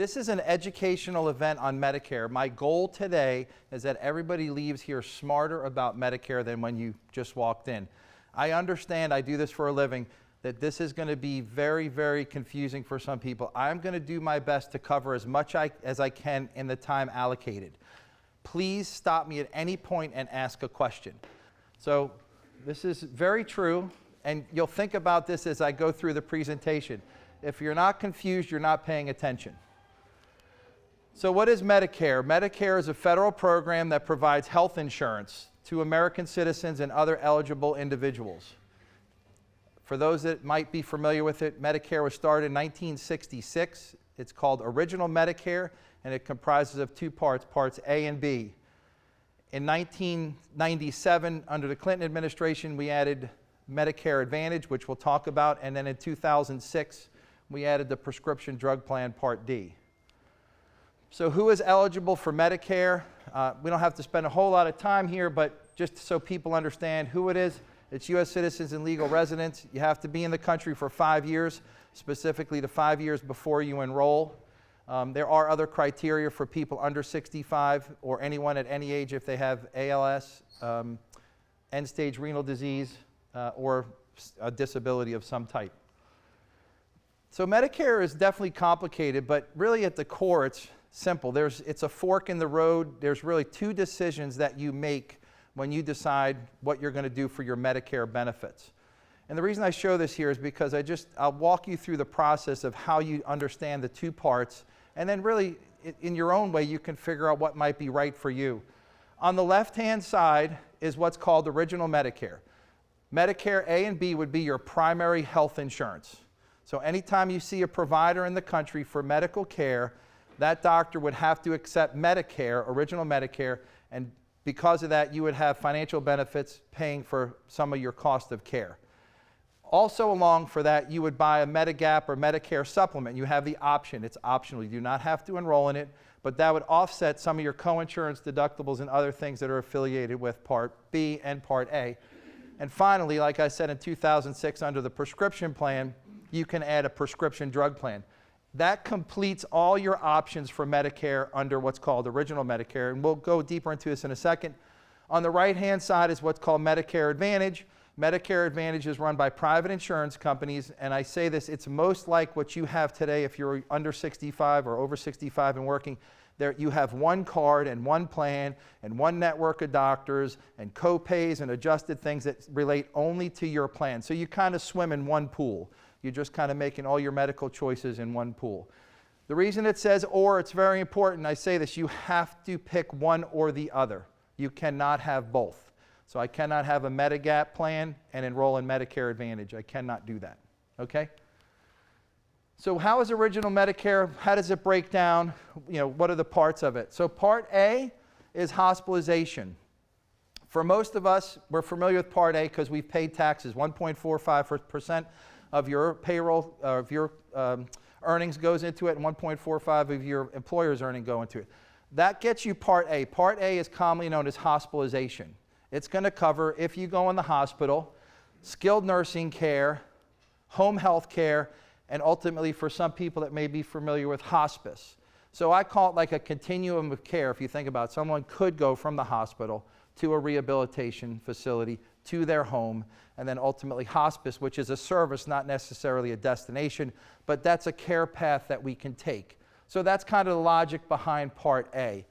This is an educational event on Medicare. My goal today is that everybody leaves here smarter about Medicare than when you just walked in. I understand, I do this for a living, that this is going to be very, very confusing for some people. I'm going to do my best to cover as much as I can in the time allocated. Please stop me at any point and ask a question. So this is very true, and you'll think about this as I go through the presentation. If you're not confused, you're not paying attention. So what is Medicare? Medicare is a federal program that provides health insurance to American citizens and other eligible individuals. For those that might be familiar with it, Medicare was started in 1966. It's called Original Medicare, and it comprises of two parts, Parts A and B. In 1997, under the Clinton administration, we added Medicare Advantage, which we'll talk about, and then in 2006, we added the Prescription Drug Plan Part D. So who is eligible for Medicare? We don't have to spend a whole lot of time here, but just so people understand who it is, it's U.S. citizens and legal residents. You have to be in the country for 5 years, specifically the 5 years before you enroll. There are other criteria for people under 65 or anyone at any age if they have ALS, end-stage renal disease, or a disability of some type. So Medicare is definitely complicated, but really at the core it's simple. It's a fork in the road. There's really two decisions that you make when you decide what you're going to do for your Medicare benefits. And the reason I show this here is because I'll walk you through the process of how you understand the two parts, and then really in your own way you can figure out what might be right for you. On the left-hand side is what's called Original Medicare. Medicare A and B would be your primary health insurance. So anytime you see a provider in the country for medical care, that doctor would have to accept Medicare, Original Medicare, and because of that, you would have financial benefits paying for some of your cost of care. Also along for that, you would buy a Medigap or Medicare supplement. You have the option. It's optional. You do not have to enroll in it, but that would offset some of your coinsurance deductibles and other things that are affiliated with Part B and Part A. And finally, like I said, in 2006, under the prescription plan, you can add a prescription drug plan. That completes all your options for Medicare under what's called Original Medicare, and we'll go deeper into this in a second. On the right-hand side is what's called Medicare Advantage. Medicare Advantage is run by private insurance companies, and I say this, it's most like what you have today if you're under 65 or over 65 and working. There, you have one card and one plan and one network of doctors and co-pays and adjusted things that relate only to your plan. So you kind of swim in one pool. You're just kind of making all your medical choices in one pool. The reason it says or, it's very important. I say this, you have to pick one or the other. You cannot have both. So I cannot have a Medigap plan and enroll in Medicare Advantage. I cannot do that. Okay? So how is Original Medicare? How does it break down? What are the parts of it? So Part A is hospitalization. For most of us, we're familiar with Part A because we've paid taxes. 1.45% of your payroll, of your earnings goes into it, and 1.45 of your employer's earning go into it. That gets you Part A. Part A is commonly known as hospitalization. It's going to cover, if you go in the hospital, skilled nursing care, home health care, and ultimately for some people that may be familiar with hospice. So I call it like a continuum of care. If you think about it, someone could go from the hospital to a rehabilitation facility, to their home, and then ultimately hospice, which is a service, not necessarily a destination, but that's a care path that we can take. So that's kind of the logic behind Part A.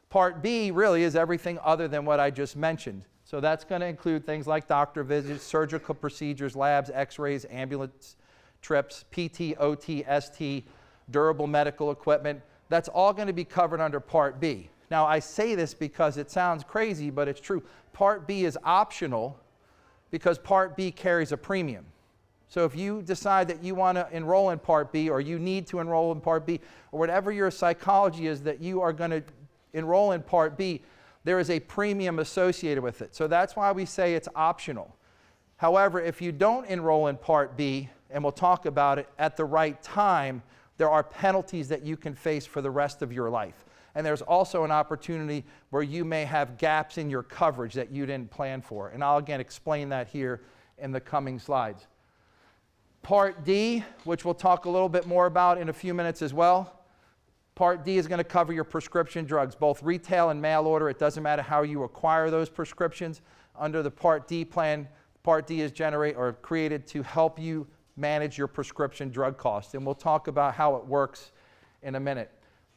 Part B really is everything other than what I just mentioned. So that's going to include things like doctor visits, surgical procedures, labs, x-rays, ambulance trips, PT, OT, ST, durable medical equipment. That's all going to be covered under Part B. Now I say this because it sounds crazy, but it's true. Part B is optional because Part B carries a premium. So if you decide that you want to enroll in Part B, or you need to enroll in Part B, or whatever your psychology is that you are going to enroll in Part B, there is a premium associated with it. So that's why we say it's optional. However, if you don't enroll in Part B, and we'll talk about it at the right time, there are penalties that you can face for the rest of your life. And there's also an opportunity where you may have gaps in your coverage that you didn't plan for. And I'll again explain that here in the coming slides. Part D, which we'll talk a little bit more about in a few minutes as well. Part D is going to cover your prescription drugs, both retail and mail order. It doesn't matter how you acquire those prescriptions. Under the Part D plan, Part D is created to help you manage your prescription drug costs. And we'll talk about how it works in a minute.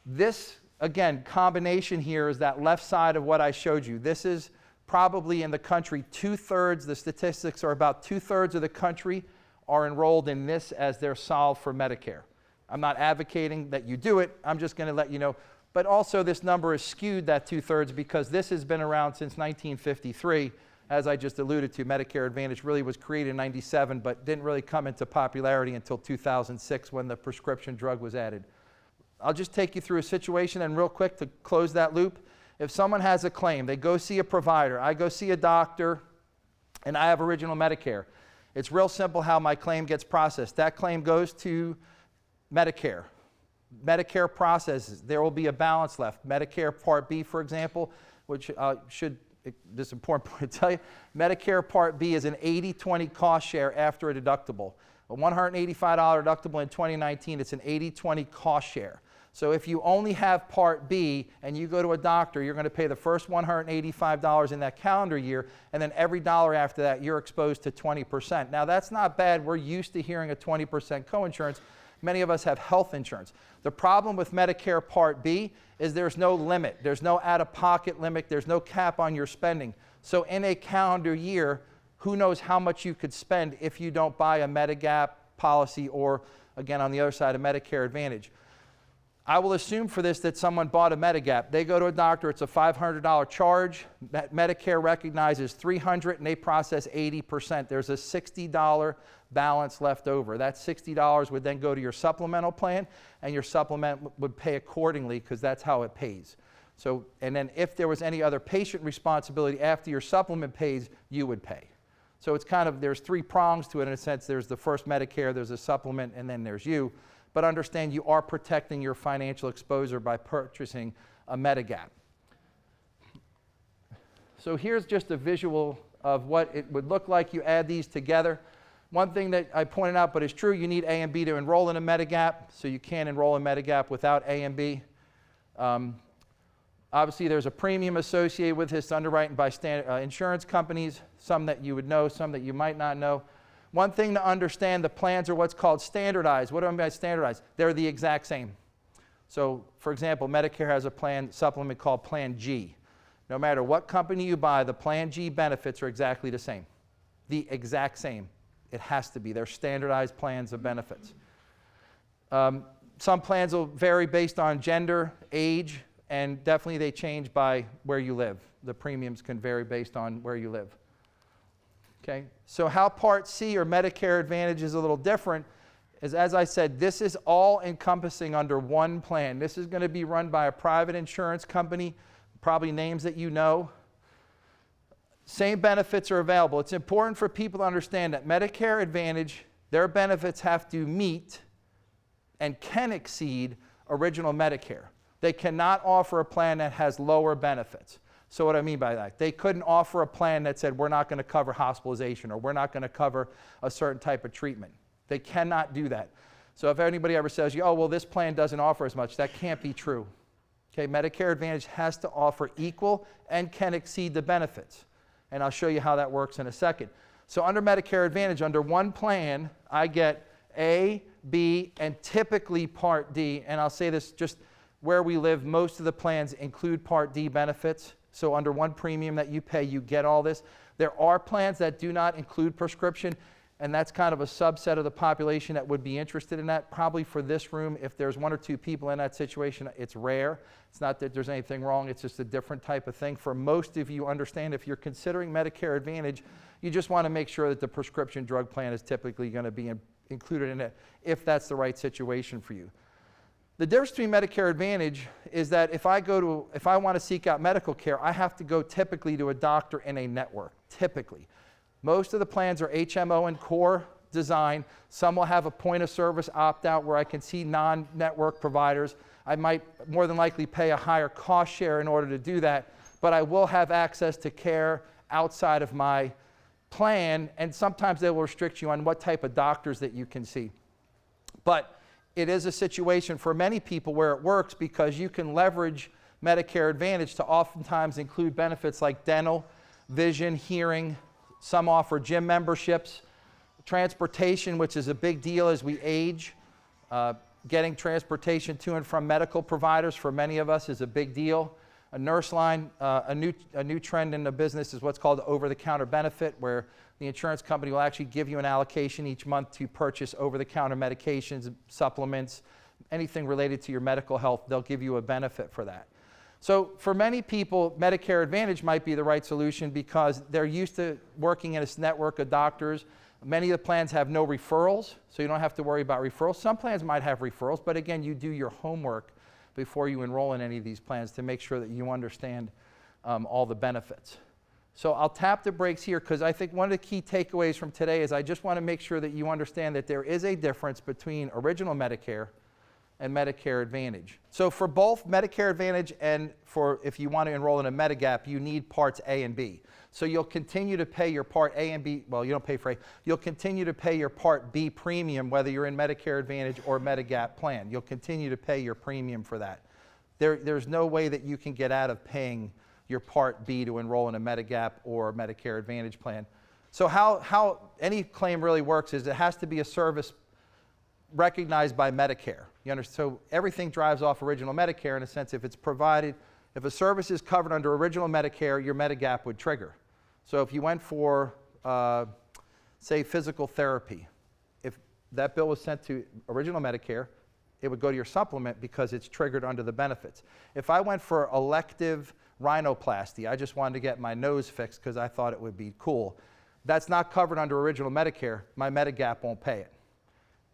This, again, combination here is that left side of what I showed you. This is probably in the country, 2/3, the statistics are about 2/3 of the country are enrolled in this as their solve for Medicare. I'm not advocating that you do it, I'm just going to let you know. But also this number is skewed, that 2/3, because this has been around since 1953. As I just alluded to, Medicare Advantage really was created in 97, but didn't really come into popularity until 2006 when the prescription drug was added. I'll just take you through a situation and real quick to close that loop. If someone has a claim, they go see a provider, I go see a doctor, and I have original Medicare. It's real simple how my claim gets processed. That claim goes to Medicare. Medicare processes. There will be a balance left. Medicare Part B, for example, which this is important point to tell you, Medicare Part B is an 80-20 cost share after a deductible. A $185 deductible in 2019, it's an 80-20 cost share. So if you only have Part B and you go to a doctor, you're going to pay the first $185 in that calendar year, and then every dollar after that, you're exposed to 20%. Now, that's not bad. We're used to hearing a 20% coinsurance. Many of us have health insurance. The problem with Medicare Part B is there's no limit. There's no out-of-pocket limit. There's no cap on your spending. So in a calendar year, who knows how much you could spend if you don't buy a Medigap policy or, again, on the other side, a Medicare Advantage. I will assume for this that someone bought a Medigap. They go to a doctor, it's a $500 charge. Medicare recognizes $300 and they process 80%. There's a $60 balance left over. That $60 would then go to your supplemental plan, and your supplement would pay accordingly because that's how it pays. So, and then if there was any other patient responsibility after your supplement pays, you would pay. So it's kind of, there's three prongs to it in a sense. There's the first Medicare, there's a supplement, and then there's you. But understand you are protecting your financial exposure by purchasing a Medigap. So here's just a visual of what it would look like. You add these together. One thing that I pointed out, but is true, you need A and B to enroll in a Medigap, so you can't enroll in Medigap without A and B. Obviously, there's a premium associated with this underwriting by insurance companies, some that you would know, some that you might not know. One thing to understand, the plans are what's called standardized. What do I mean by standardized? They're the exact same. So, for example, Medicare has a plan supplement called Plan G. No matter what company you buy, the Plan G benefits are exactly the same. The exact same. It has to be. They're standardized plans of benefits. Some plans will vary based on gender, age, and definitely they change by where you live. The premiums can vary based on where you live. Okay, so how Part C or Medicare Advantage is a little different is, as I said, this is all encompassing under one plan. This is going to be run by a private insurance company, probably names that you know. Same benefits are available. It's important for people to understand that Medicare Advantage, their benefits have to meet and can exceed original Medicare. They cannot offer a plan that has lower benefits. So what I mean by that, they couldn't offer a plan that said we're not going to cover hospitalization or we're not going to cover a certain type of treatment. They cannot do that. So if anybody ever says, oh, well, this plan doesn't offer as much, that can't be true. Okay, Medicare Advantage has to offer equal and can exceed the benefits. And I'll show you how that works in a second. So under Medicare Advantage, under one plan, I get A, B, and typically Part D. And I'll say this, just where we live, most of the plans include Part D benefits. So under one premium that you pay, you get all this. There are plans that do not include prescription, and that's kind of a subset of the population that would be interested in that. Probably for this room, if there's one or two people in that situation, it's rare. It's not that there's anything wrong, it's just a different type of thing. For most of you, understand if you're considering Medicare Advantage, you just want to make sure that the prescription drug plan is typically going to be included in it, if that's the right situation for you. The difference between Medicare Advantage is that if I want to seek out medical care, I have to go typically to a doctor in a network, typically. Most of the plans are HMO and core design. Some will have a point of service opt-out where I can see non-network providers. I might more than likely pay a higher cost share in order to do that, but I will have access to care outside of my plan, and sometimes they will restrict you on what type of doctors that you can see. But it is a situation for many people where it works because you can leverage Medicare Advantage to oftentimes include benefits like dental, vision, hearing. Some offer gym memberships, transportation, which is a big deal as we age. Getting transportation to and from medical providers for many of us is a big deal. A nurse line, a new trend in the business is what's called over-the-counter benefit, where the insurance company will actually give you an allocation each month to purchase over-the-counter medications, supplements, anything related to your medical health. They'll give you a benefit for that. So for many people, Medicare Advantage might be the right solution because they're used to working in a network of doctors. Many of the plans have no referrals, so you don't have to worry about referrals. Some plans might have referrals, but again, you do your homework before you enroll in any of these plans to make sure that you understand all the benefits. So I'll tap the brakes here because I think one of the key takeaways from today is I just want to make sure that you understand that there is a difference between original Medicare and Medicare Advantage. So for both Medicare Advantage and for if you want to enroll in a Medigap, you need Parts A and B. So you'll continue to pay your Part A and B, well, you don't pay for A, you'll continue to pay your Part B premium whether you're in Medicare Advantage or Medigap plan. You'll continue to pay your premium for that. There's no way that you can get out of paying your Part B to enroll in a Medigap or Medicare Advantage plan. So how any claim really works is it has to be a service recognized by Medicare. You understand? So everything drives off original Medicare in a sense. If it's provided, if a service is covered under original Medicare, your Medigap would trigger. So if you went for, say, physical therapy, if that bill was sent to original Medicare, it would go to your supplement because it's triggered under the benefits. If I went for elective rhinoplasty, I just wanted to get my nose fixed because I thought it would be cool, that's not covered under original Medicare, my Medigap won't pay it.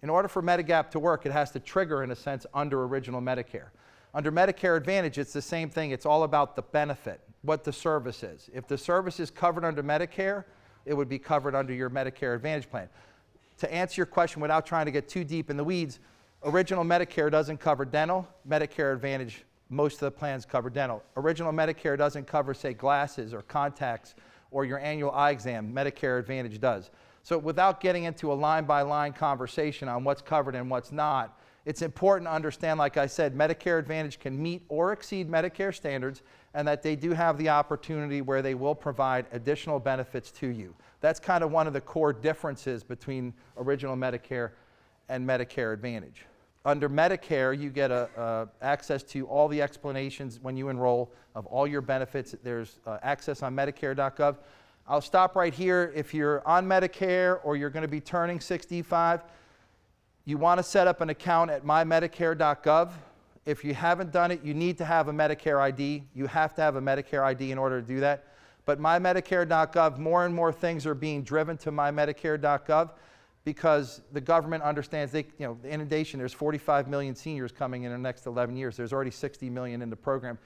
In order for Medigap to work, it has to trigger, in a sense, under original Medicare. Under Medicare Advantage, it's the same thing. It's all about the benefit, what the service is. If the service is covered under Medicare, it would be covered under your Medicare Advantage plan. To answer your question without trying to get too deep in the weeds, original Medicare doesn't cover dental. Medicare Advantage, most of the plans cover dental. Original Medicare doesn't cover, say, glasses or contacts or your annual eye exam. Medicare Advantage does. So without getting into a line-by-line conversation on what's covered and what's not, it's important to understand, like I said, Medicare Advantage can meet or exceed Medicare standards and that they do have the opportunity where they will provide additional benefits to you. That's kind of one of the core differences between original Medicare and Medicare Advantage. Under Medicare, you get access to all the explanations when you enroll of all your benefits. There's access on Medicare.gov. I'll stop right here. If you're on Medicare or you're going to be turning 65, you want to set up an account at mymedicare.gov. If you haven't done it, you need to have a Medicare ID. You have to have a Medicare ID in order to do that. But mymedicare.gov, more and more things are being driven to mymedicare.gov because the government understands the inundation. There's 45 million seniors coming in the next 11 years. There's already 60 million in the program.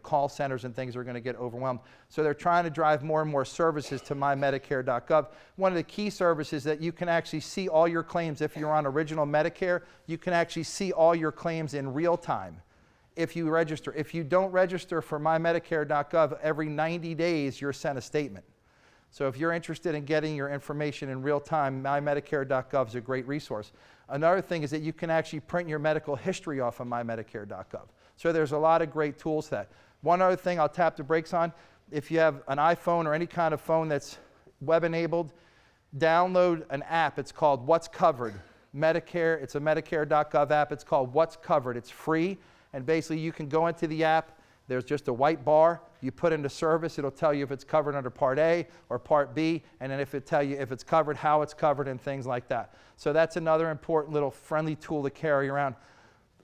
Call centers and things are going to get overwhelmed. So they're trying to drive more and more services to mymedicare.gov. One of the key services that you can actually see all your claims. If you're on original Medicare, you can actually see all your claims in real time if you register. If you don't register for mymedicare.gov, every 90 days you're sent a statement. So if you're interested in getting your information in real time, mymedicare.gov is a great resource. Another thing is that you can actually print your medical history off of mymedicare.gov. So there's a lot of great tools to that. One other thing I'll tap the brakes on, if you have an iPhone or any kind of phone that's web-enabled, download an app. It's called What's Covered. Medicare, it's a Medicare.gov app. It's called What's Covered. It's free, and basically you can go into the app. There's just a white bar. You put into service. It'll tell you if it's covered under Part A or Part B, and then it tell you if it's covered, how it's covered, and things like that. So that's another important little friendly tool to carry around.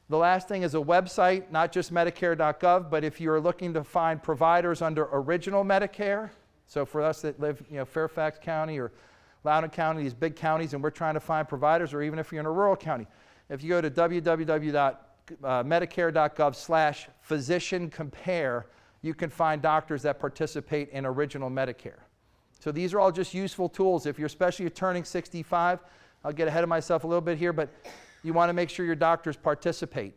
The last thing is a website, not just Medicare.gov, but if you're looking to find providers under original Medicare, so for us that live, Fairfax County or Loudoun County, these big counties, and we're trying to find providers, or even if you're in a rural county, if you go to www.medicare.gov/physician-compare, you can find doctors that participate in original Medicare. So these are all just useful tools. If you're especially turning 65, I'll get ahead of myself a little bit here, but you want to make sure your doctors participate.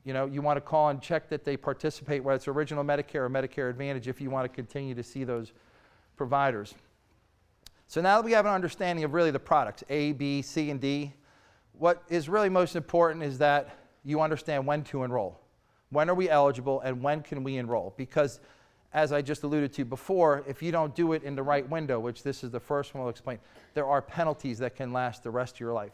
You want to call and check that they participate, whether it's original Medicare or Medicare Advantage, if you want to continue to see those providers. So now that we have an understanding of really the products, A, B, C, and D, what is really most important is that you understand when to enroll. When are we eligible and when can we enroll? Because as I just alluded to before, if you don't do it in the right window, which this is the first one I'll explain, there are penalties that can last the rest of your life.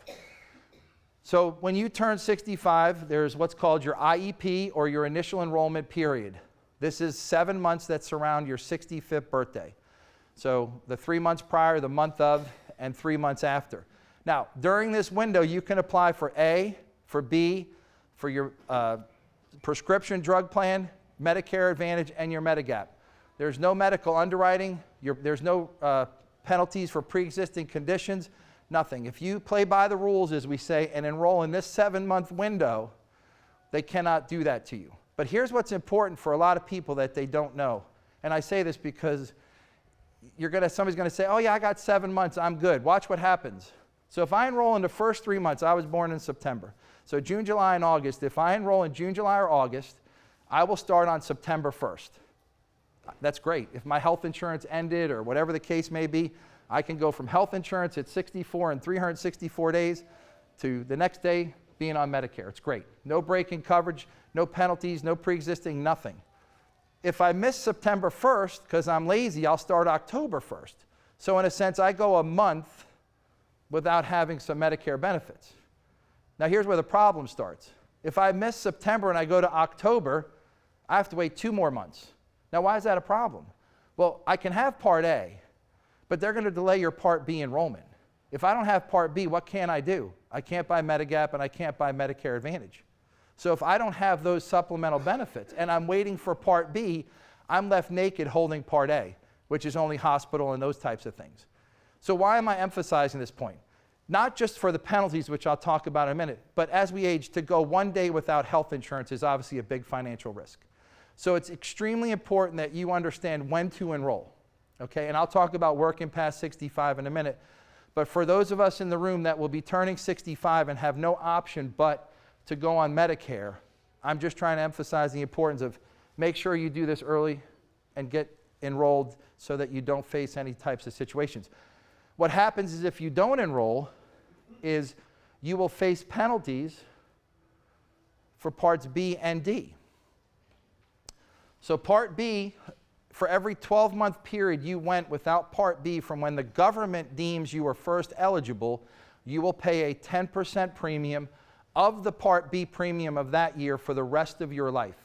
So when you turn 65, there's what's called your IEP, or your initial enrollment period. This is 7 months that surround your 65th birthday. So the 3 months prior, the month of, and 3 months after. Now, during this window, you can apply for A, for B, for your prescription drug plan, Medicare Advantage, and your Medigap. There's no medical underwriting. There's no penalties for pre-existing conditions, nothing. If you play by the rules, as we say, and enroll in this 7-month window, they cannot do that to you. But here's what's important for a lot of people that they don't know. And I say this because somebody's going to say, oh yeah, I got 7 months, I'm good. Watch what happens. So if I enroll in the first 3 months, I was born in September. So June, July, and August, if I enroll in June, July, or August, I will start on September 1st. That's great. If my health insurance ended or whatever the case may be, I can go from health insurance at 64 and 364 days to the next day being on Medicare. It's great. No break in coverage, no penalties, no pre-existing, nothing. If I miss September 1st because I'm lazy, I'll start October 1st. So in a sense, I go a month without having some Medicare benefits. Now here's where the problem starts. If I miss September and I go to October, I have to wait 2 more months. Now why is that a problem? Well, I can have Part A, but they're going to delay your Part B enrollment. If I don't have Part B, what can I do? I can't buy Medigap and I can't buy Medicare Advantage. So if I don't have those supplemental benefits and I'm waiting for Part B, I'm left naked holding Part A, which is only hospital and those types of things. So why am I emphasizing this point? Not just for the penalties, which I'll talk about in a minute, but as we age, to go 1 day without health insurance is obviously a big financial risk. So it's extremely important that you understand when to enroll, okay? And I'll talk about working past 65 in a minute. But for those of us in the room that will be turning 65 and have no option but to go on Medicare, I'm just trying to emphasize the importance of make sure you do this early and get enrolled so that you don't face any types of situations. What happens is if you don't enroll, is you will face penalties for Parts B and D. So Part B, for every 12-month period you went without Part B from when the government deems you were first eligible, you will pay a 10% premium of the Part B premium of that year for the rest of your life.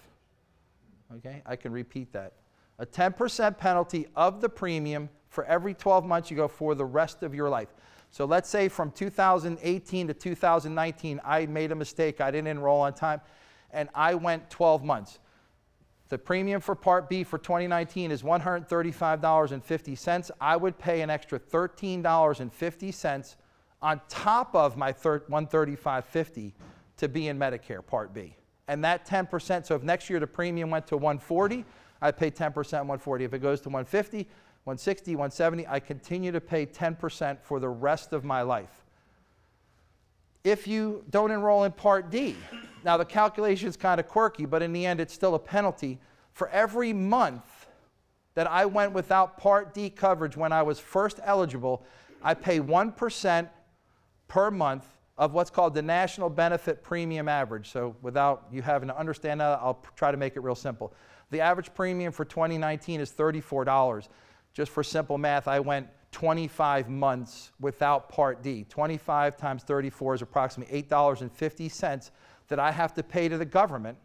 Okay, I can repeat that. A 10% penalty of the premium for every 12 months you go for the rest of your life. So let's say from 2018 to 2019, I made a mistake, I didn't enroll on time, and I went 12 months. The premium for Part B for 2019 is $135.50. I would pay an extra $13.50 on top of my $135.50 to be in Medicare Part B. And that 10%, so if next year the premium went to $140, I pay 10% $140. If it goes to $150, $160, $170, I continue to pay 10% for the rest of my life. If you don't enroll in Part D, now the calculation is kind of quirky, but in the end it's still a penalty. For every month that I went without Part D coverage when I was first eligible, I pay 1% per month of what's called the National Benefit Premium Average. So without you having to understand that, I'll try to make it real simple. The average premium for 2019 is $34. Just for simple math, I went 25 months without Part D. 25 times 34 is approximately $8.50 that I have to pay to the government,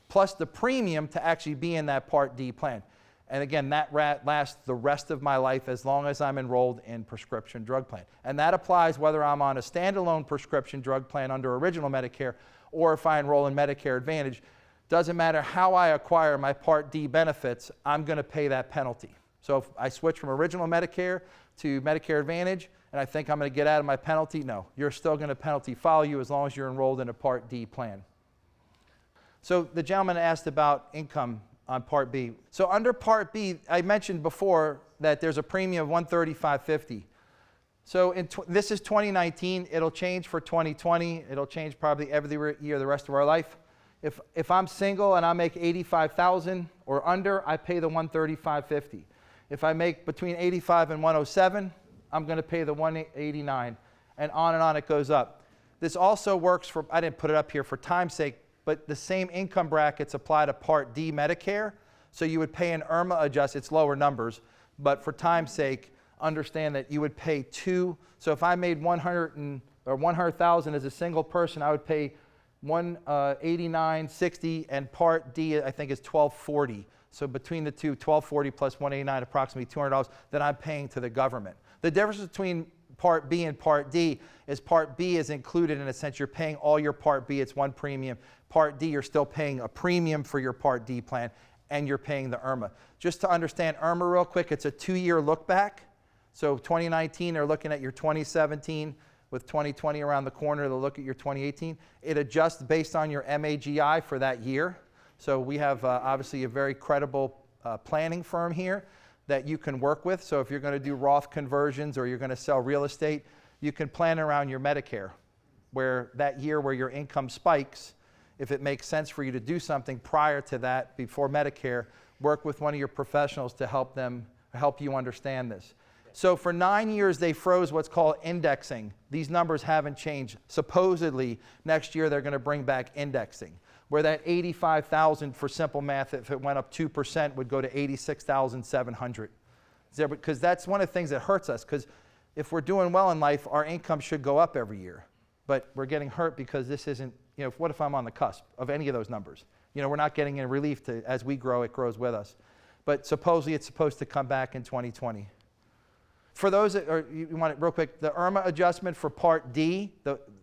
plus the premium to actually be in that Part D plan. And again, that lasts the rest of my life as long as I'm enrolled in prescription drug plan. And that applies whether I'm on a standalone prescription drug plan under original Medicare or if I enroll in Medicare Advantage. Doesn't matter how I acquire my Part D benefits, I'm going to pay that penalty. So if I switch from original Medicare to Medicare Advantage and I think I'm going to get out of my penalty, no. You're still going to penalty follow you as long as you're enrolled in a Part D plan. So the gentleman asked about income on Part B. So under Part B, I mentioned before that there's a premium of $135.50. So this is 2019. It'll change for 2020. It'll change probably every year the rest of our life. If I'm single and I make $85,000 or under, I pay the $135.50. If I make between $85 and $107, I'm going to pay the $189, and on it goes up. This also works for, I didn't put it up here for time's sake, but the same income brackets apply to Part D Medicare. So you would pay an IRMAA adjust, it's lower numbers, but for time's sake, understand that you would pay two. So if I made 100,000 as a single person, I would pay 189.60, and Part D I think is 1240. So between the two, 1240 plus 189, approximately $200 that I'm paying to the government. The difference between Part B and Part D is Part B is included in a sense. You're paying all your Part B, it's one premium. Part D, you're still paying a premium for your Part D plan, and you're paying the IRMAA. Just to understand IRMAA real quick, it's a 2-year look back. So 2019, they're looking at your 2017, with 2020 around the corner, they'll look at your 2018. It adjusts based on your MAGI for that year. So we have obviously a very credible planning firm here that you can work with. So if you're going to do Roth conversions or you're going to sell real estate, you can plan around your Medicare, where that year where your income spikes, if it makes sense for you to do something prior to that, before Medicare, work with one of your professionals to help you understand this. So for 9 years, they froze what's called indexing. These numbers haven't changed. Supposedly, next year, they're going to bring back indexing, where that 85,000 for simple math, if it went up 2%, would go to 86,700. Because that's one of the things that hurts us, because if we're doing well in life, our income should go up every year. But we're getting hurt because this isn't, what if I'm on the cusp of any of those numbers? We're not getting any relief as we grow, it grows with us. But supposedly, it's supposed to come back in 2020. For those that you want it real quick, the IRMAA adjustment for Part D,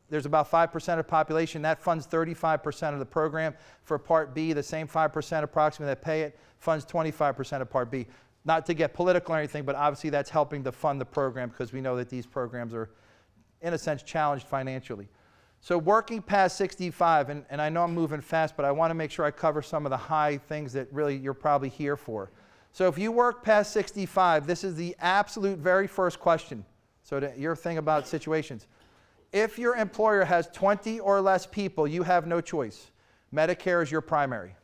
there's about 5% of the population. That funds 35% of the program. For Part B, the same 5% approximately that pay it funds 25% of Part B. Not to get political or anything, but obviously that's helping to fund the program because we know that these programs are, in a sense, challenged financially. So working past 65, and I know I'm moving fast, but I want to make sure I cover some of the high things that really you're probably here for. So if you work past 65, this is the absolute very first question. So your thing about situations. If your employer has 20 or less people, you have no choice. Medicare is your primary.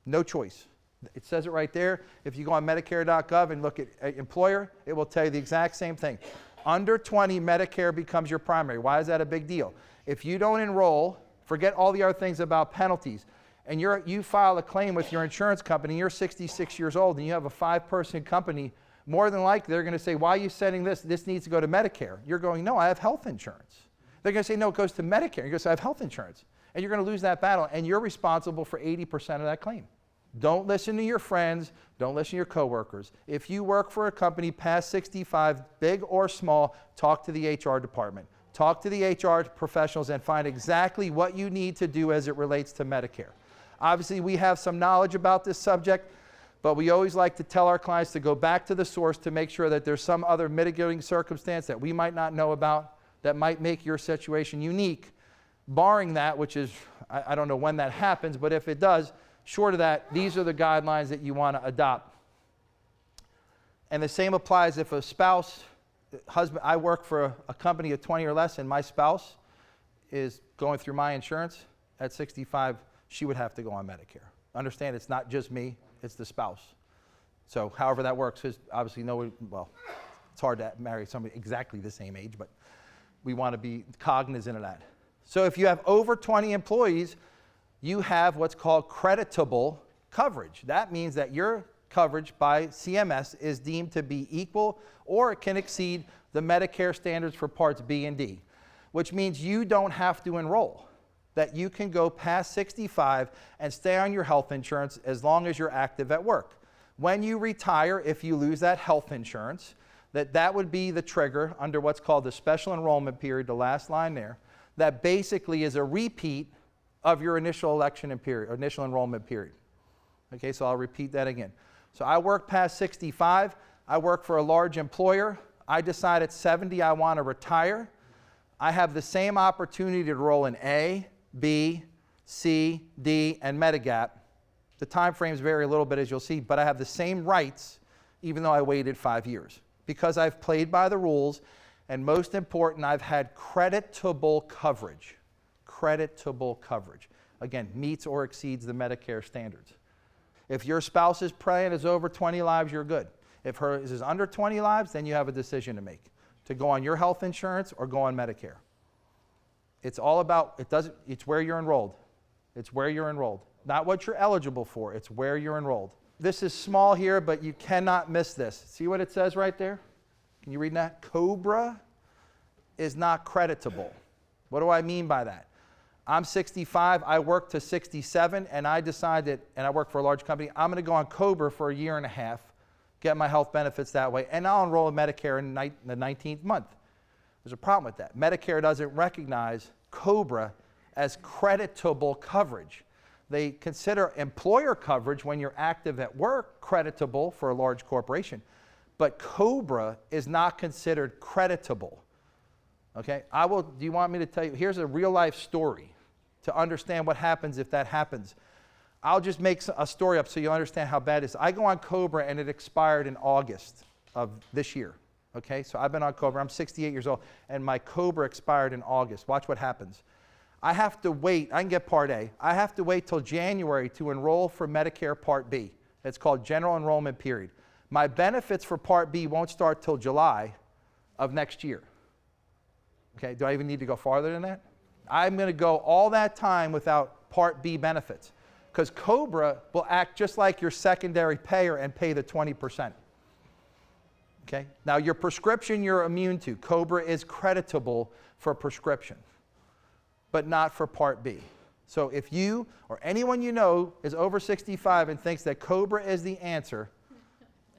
No choice. It says it right there. If you go on Medicare.gov and look at employer, it will tell you the exact same thing. Under 20, Medicare becomes your primary. Why is that a big deal? If you don't enroll, forget all the other things about penalties, and you file a claim with your insurance company, you're 66 years old, and you have a 5-person company, more than likely they're going to say, why are you sending this? This needs to go to Medicare. You're going, no, I have health insurance. They're going to say, no, it goes to Medicare. You're going to say, I have health insurance. And you're going to lose that battle, and you're responsible for 80% of that claim. Don't listen to your friends. Don't listen to your coworkers. If you work for a company past 65, big or small, talk to the HR department. Talk to the HR professionals and find exactly what you need to do as it relates to Medicare. Obviously, we have some knowledge about this subject, but we always like to tell our clients to go back to the source to make sure that there's some other mitigating circumstance that we might not know about that might make your situation unique. Barring that, which is, I don't know when that happens, but if it does, short of that, these are the guidelines that you want to adopt. And the same applies if a spouse, husband, I work for a company of 20 or less, and my spouse is going through my insurance at 65, she would have to go on Medicare. Understand, it's not just me, it's the spouse. So however that works, is obviously it's hard to marry somebody exactly the same age, but we want to be cognizant of that. So if you have over 20 employees, you have what's called creditable coverage. That means that your coverage by CMS is deemed to be equal or it can exceed the Medicare standards for Parts B and D, which means you don't have to enroll. That you can go past 65 and stay on your health insurance as long as you're active at work. When you retire, if you lose that health insurance, that would be the trigger under what's called the special enrollment period, the last line there, that basically is a repeat of your initial initial enrollment period. Okay, so I'll repeat that again. So I work past 65, I work for a large employer, I decide at 70 I want to retire. I have the same opportunity to enroll in A, B, C, D, and Medigap. The time frames vary a little bit, as you'll see, but I have the same rights even though I waited 5 years because I've played by the rules, and most important, I've had creditable coverage. Creditable coverage. Again, meets or exceeds the Medicare standards. If your spouse's plan is over 20 lives, you're good. If hers is under 20 lives, then you have a decision to make, to go on your health insurance or go on Medicare. It's all about, it's where you're enrolled. It's where you're enrolled. Not what you're eligible for, it's where you're enrolled. This is small here, but you cannot miss this. See what it says right there? Can you read that? COBRA is not creditable. What do I mean by that? I'm 65, I work to 67, and I decided, and I work for a large company, I'm going to go on COBRA for a year and a half, get my health benefits that way, and I'll enroll in Medicare in the 19th month. There's a problem with that. Medicare doesn't recognize COBRA as creditable coverage. They consider employer coverage when you're active at work creditable for a large corporation, but COBRA is not considered creditable. Okay, do you want me to tell you, here's a real life story to understand what happens if that happens. I'll just make a story up so you'll understand how bad it is. I go on COBRA and it expired in August of this year. Okay, so I've been on COBRA, I'm 68 years old, and my COBRA expired in August. Watch what happens. I have to wait, I can get Part A, I have to wait till January to enroll for Medicare Part B. It's called General Enrollment Period. My benefits for Part B won't start till July of next year. Okay, do I even need to go farther than that? I'm going to go all that time without Part B benefits because COBRA will act just like your secondary payer and pay the 20%. Okay, now your prescription you're immune to. COBRA is creditable for prescription, but not for Part B. So if you or anyone you know is over 65 and thinks that COBRA is the answer,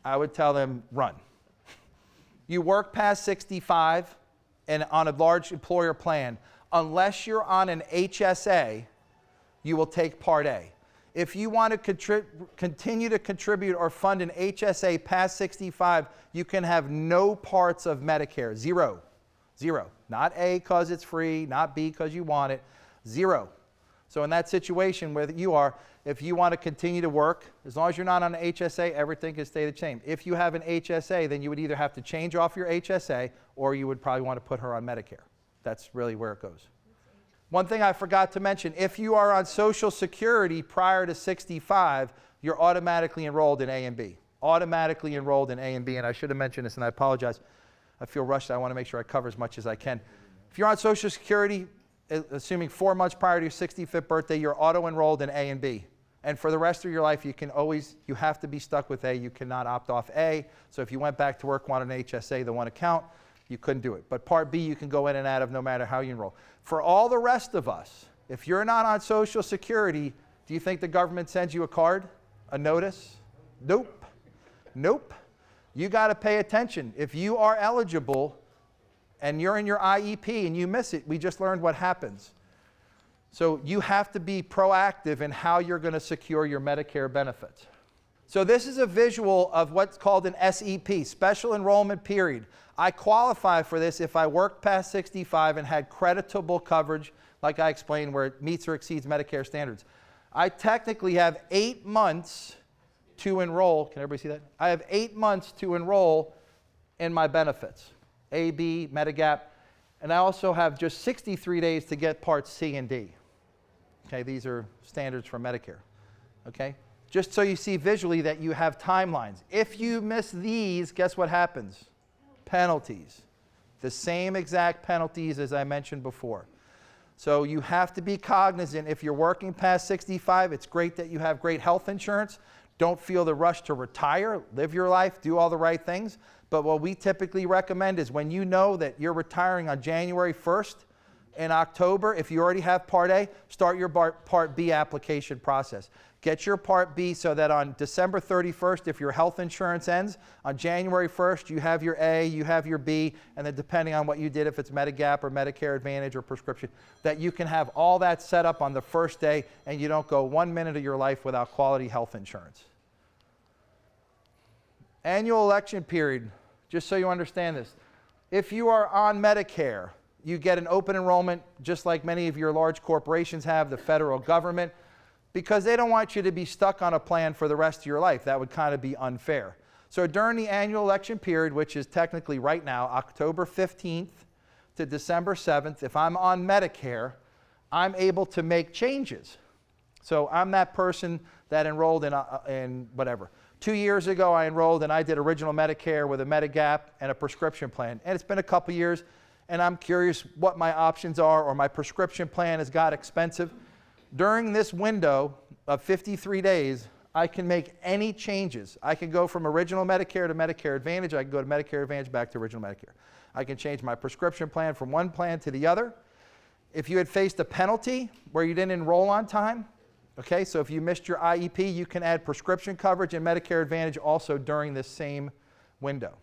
I would tell them run. You work past 65 and on a large employer plan, unless you're on an HSA, you will take Part A. If you want to continue to contribute or fund an HSA past 65, you can have no parts of Medicare. Zero. Zero. Not A because it's free, not B because you want it. Zero. So in that situation where you are, if you want to continue to work, as long as you're not on an HSA, everything can stay the same. If you have an HSA, then you would either have to change off your HSA or you would probably want to put her on Medicare. That's really where it goes. One thing I forgot to mention, if you are on Social Security prior to 65, you're automatically enrolled in A and B. Automatically enrolled in A and B, and I should have mentioned this, and I apologize. I feel rushed. I want to make sure I cover as much as I can. If you're on Social Security, assuming 4 months prior to your 65th birthday, you're auto-enrolled in A and B. And for the rest of your life, you have to be stuck with A. You cannot opt off A. So if you went back to work, wanted an HSA, the one account, you couldn't do it. But Part B, you can go in and out of no matter how you enroll. For all the rest of us, if you're not on Social Security, do you think the government sends you a card, a notice? Nope. Nope. You got to pay attention. If you are eligible and you're in your IEP and you miss it, we just learned what happens. So you have to be proactive in how you're going to secure your Medicare benefits. So this is a visual of what's called an SEP, Special Enrollment Period. I qualify for this if I worked past 65 and had creditable coverage, like I explained, where it meets or exceeds Medicare standards. I technically have 8 months to enroll. Can everybody see that? I have 8 months to enroll in my benefits, A, B, Medigap, and I also have just 63 days to get Parts C and D. Okay, these are standards for Medicare. Okay, just so you see visually that you have timelines. If you miss these, guess what happens? Penalties. The same exact penalties as I mentioned before. So you have to be cognizant. If you're working past 65, it's great that you have great health insurance. Don't feel the rush to retire. Live your life. Do all the right things. But what we typically recommend is when you know that you're retiring on January 1st, in October, if you already have Part A, start your Part B application process. Get your Part B so that on December 31st, if your health insurance ends, on January 1st, you have your A, you have your B, and then depending on what you did, if it's Medigap or Medicare Advantage or prescription, that you can have all that set up on the first day and you don't go 1 minute of your life without quality health insurance. Annual election period, just so you understand this. If you are on Medicare, you get an open enrollment, just like many of your large corporations have, the federal government, because they don't want you to be stuck on a plan for the rest of your life. That would kind of be unfair. So during the annual election period, which is technically right now, October 15th to December 7th, if I'm on Medicare, I'm able to make changes. So I'm that person that enrolled in whatever. 2 years ago, I enrolled and I did original Medicare with a Medigap and a prescription plan. And it's been a couple years. and I'm curious what my options are, or my prescription plan has got expensive, during this window of 53 days, I can make any changes. I can go from original Medicare to Medicare Advantage. I can go to Medicare Advantage back to original Medicare. I can change my prescription plan from one plan to the other. If you had faced a penalty where you didn't enroll on time, okay, so if you missed your IEP, you can add prescription coverage and Medicare Advantage also during this same window,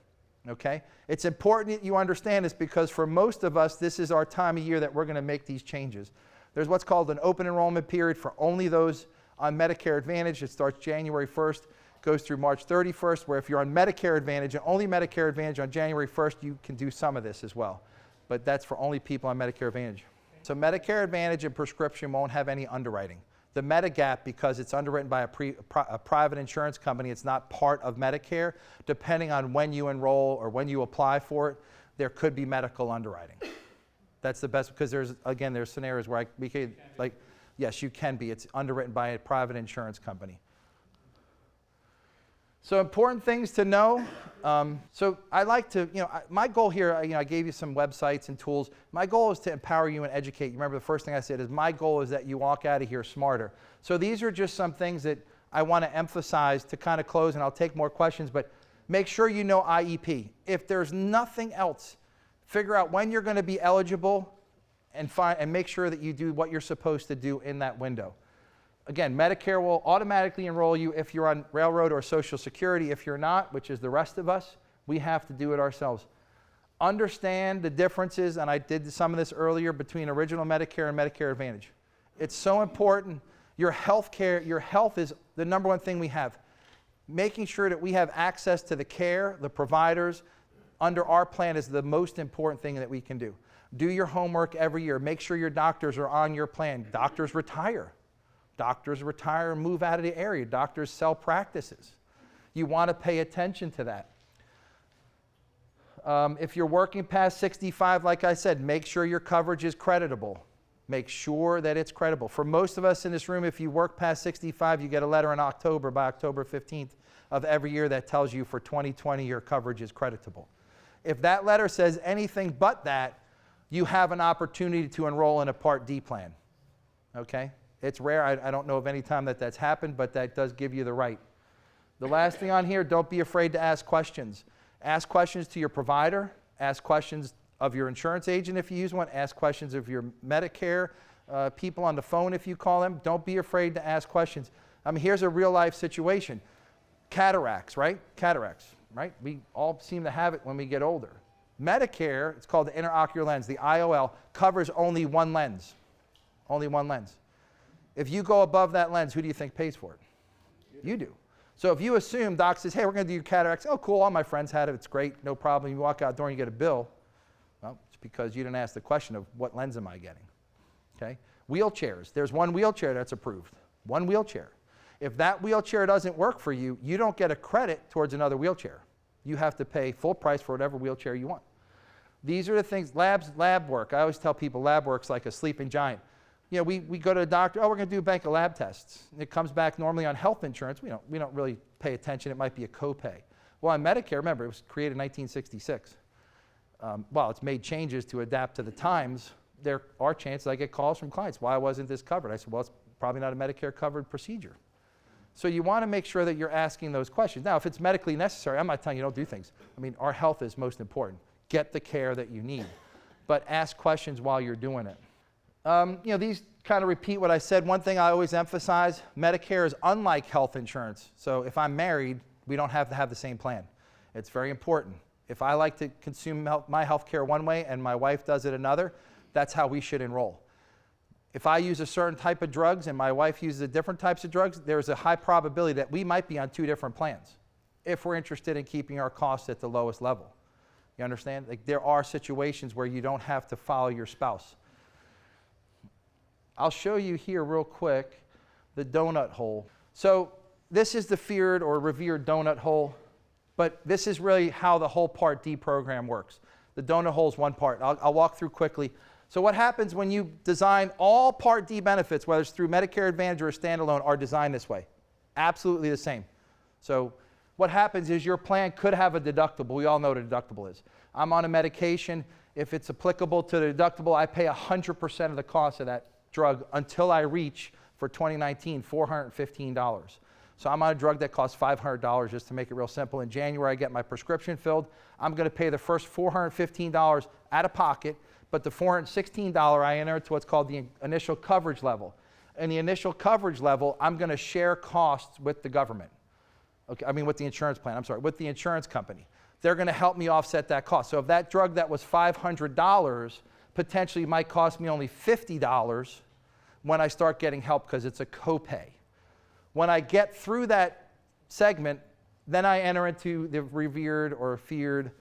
okay? It's important that you understand this because for most of us, this is our time of year that we're going to make these changes. There's what's called an open enrollment period for only those on Medicare Advantage. It starts January 1st, goes through March 31st, where if you're on Medicare Advantage and only Medicare Advantage on January 1st, you can do some of this as well. But that's for only people on Medicare Advantage. So Medicare Advantage and prescription won't have any underwriting. The Medigap, because it's underwritten by a private insurance company, it's not part of Medicare. Depending on when you enroll or when you apply for it, there could be medical underwriting. That's the best, because there's scenarios where yes, you can be. It's underwritten by a private insurance company. So important things to know. So I like to, my goal here, I gave you some websites and tools. My goal is to empower you and educate you. Remember the first thing I said is my goal is that you walk out of here smarter. So these are just some things that I want to emphasize to kind of close, and I'll take more questions, but make sure you know IEP. If there's nothing else, figure out when you're going to be eligible and make sure that you do what you're supposed to do in that window. Again, Medicare will automatically enroll you if you're on Railroad or Social Security. If you're not, which is the rest of us, we have to do it ourselves. Understand the differences, and I did some of this earlier, between original Medicare and Medicare Advantage. It's so important. Your health is the number one thing we have. Making sure that we have access to the care, the providers, under our plan is the most important thing that we can do. Do your homework every year. Make sure your doctors are on your plan. Doctors retire. Doctors retire and move out of the area. Doctors sell practices. You want to pay attention to that. If you're working past 65, like I said, make sure your coverage is creditable. Make sure that it's credible. For most of us in this room, if you work past 65, you get a letter in October, by October 15th of every year, that tells you for 2020 your coverage is creditable. If that letter says anything but that, you have an opportunity to enroll in a Part D plan, okay? It's rare. I don't know of any time that that's happened, but that does give you the right. The last thing on here, don't be afraid to ask questions. Ask questions to your provider. Ask questions of your insurance agent if you use one. Ask questions of your Medicare people on the phone if you call them. Don't be afraid to ask questions. I mean, here's a real life situation. Cataracts, right? Cataracts, right? We all seem to have it when we get older. Medicare, it's called the intraocular lens, the IOL, covers only one lens. Only one lens. If you go above that lens, who do you think pays for it? You do. So if you assume, doc says, hey, we're going to do your cataracts. Oh, cool, all my friends had it. It's great, no problem. You walk out the door and you get a bill. Well, it's because you didn't ask the question of what lens am I getting, okay? Wheelchairs. There's one wheelchair that's approved. One wheelchair. If that wheelchair doesn't work for you, you don't get a credit towards another wheelchair. You have to pay full price for whatever wheelchair you want. These are the things, lab work. I always tell people lab work's like a sleeping giant. You know, we go to a doctor, oh, we're going to do a bank of lab tests. It comes back normally on health insurance. We don't really pay attention. It might be a copay. Well, on Medicare, remember, it was created in 1966. While it's made changes to adapt to the times, there are chances I get calls from clients. Why wasn't this covered? I said, well, it's probably not a Medicare-covered procedure. So you want to make sure that you're asking those questions. Now, if it's medically necessary, I'm not telling you don't do things. I mean, our health is most important. Get the care that you need. But ask questions while you're doing it. These kind of repeat what I said. One thing I always emphasize, Medicare is unlike health insurance. So if I'm married, we don't have to have the same plan. It's very important. If I like to consume my health care one way and my wife does it another, that's how we should enroll. If I use a certain type of drugs and my wife uses a different types of drugs, there's a high probability that we might be on two different plans if we're interested in keeping our costs at the lowest level. You understand? Like, there are situations where you don't have to follow your spouse. I'll show you here real quick the donut hole. So this is the feared or revered donut hole, but this is really how the whole Part D program works. The donut hole is one part. I'll walk through quickly. So what happens when you design all Part D benefits, whether it's through Medicare Advantage or a standalone, are designed this way. Absolutely the same. So what happens is your plan could have a deductible. We all know what a deductible is. I'm on a medication If it's applicable to the deductible, I pay 100% of the cost of that drug until I reach, for 2019, $415. So I'm on a drug that costs $500, just to make it real simple. In January, I get my prescription filled. I'm going to pay the first $415 out of pocket, but the $416 I enter to what's called the initial coverage level. In the initial coverage level, I'm going to share costs with the government. Okay, I mean with the insurance plan, I'm sorry, with the insurance company. They're going to help me offset that cost. So if that drug that was $500 potentially might cost me only $50 when I start getting help because it's a copay. When I get through that segment, then I enter into the revered or feared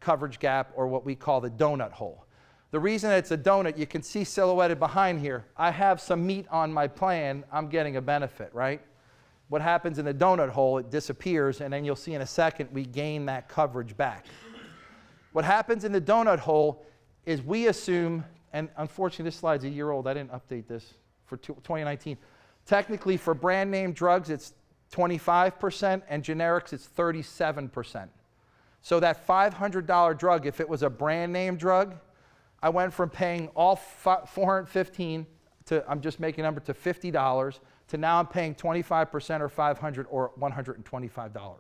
coverage gap, or what we call the donut hole. The reason it's a donut, you can see silhouetted behind here. I have some meat on my plan, I'm getting a benefit, right? What happens in the donut hole, it disappears, and then you'll see in a second we gain that coverage back. What happens in the donut hole is we assume, and unfortunately this slide's a year old, I didn't update this for 2019. Technically for brand name drugs it's 25% and generics it's 37%. So that $500 drug, if it was a brand name drug, I went from paying all $415 to, I'm just making a number, to $50, to now I'm paying 25% or $500 or $125.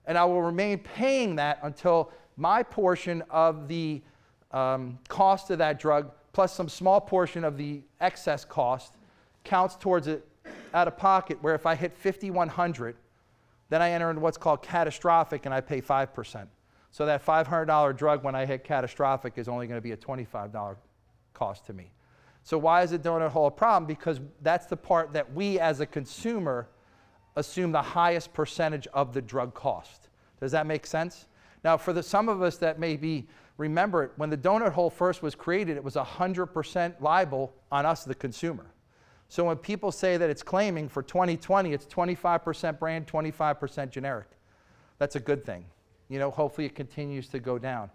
And I will remain paying that until my portion of the cost of that drug, plus some small portion of the excess cost, counts towards it out of pocket, where if I hit $5,100, then I enter into what's called catastrophic and I pay 5%. So that $500 drug when I hit catastrophic is only going to be a $25 cost to me. So why is the donut hole a problem? Because that's the part that we as a consumer assume the highest percentage of the drug cost. Does that make sense? Now for some of us that maybe remember it, when the donut hole first was created, it was 100% liable on us, the consumer. So when people say that it's claiming for 2020, it's 25% brand, 25% generic. That's a good thing. You know, hopefully it continues to go down.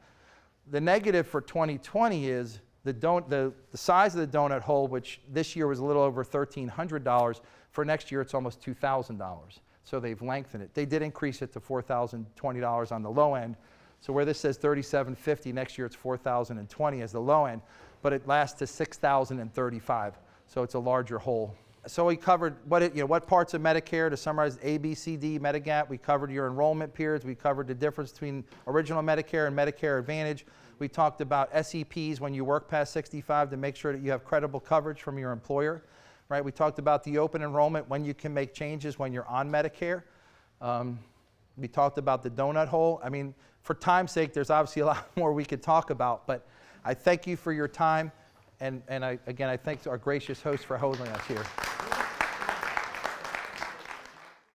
The negative for 2020 is the size of the donut hole, which this year was a little over $1,300. For next year, it's almost $2,000. So they've lengthened it. They did increase it to $4,020 on the low end. So where this says $3,750, next year it's $4,020 as the low end, but it lasts to $6,035. So it's a larger hole. So we covered what parts of Medicare, to summarize, A, B, C, D, Medigap. We covered your enrollment periods. We covered the difference between original Medicare and Medicare Advantage. We talked about SEPs when you work past 65 to make sure that you have credible coverage from your employer. Right? We talked about the open enrollment, when you can make changes when you're on Medicare. We talked about the donut hole. I mean, for time's sake, there's obviously a lot more we could talk about, but I thank you for your time. And again, I thank our gracious host for holding us here.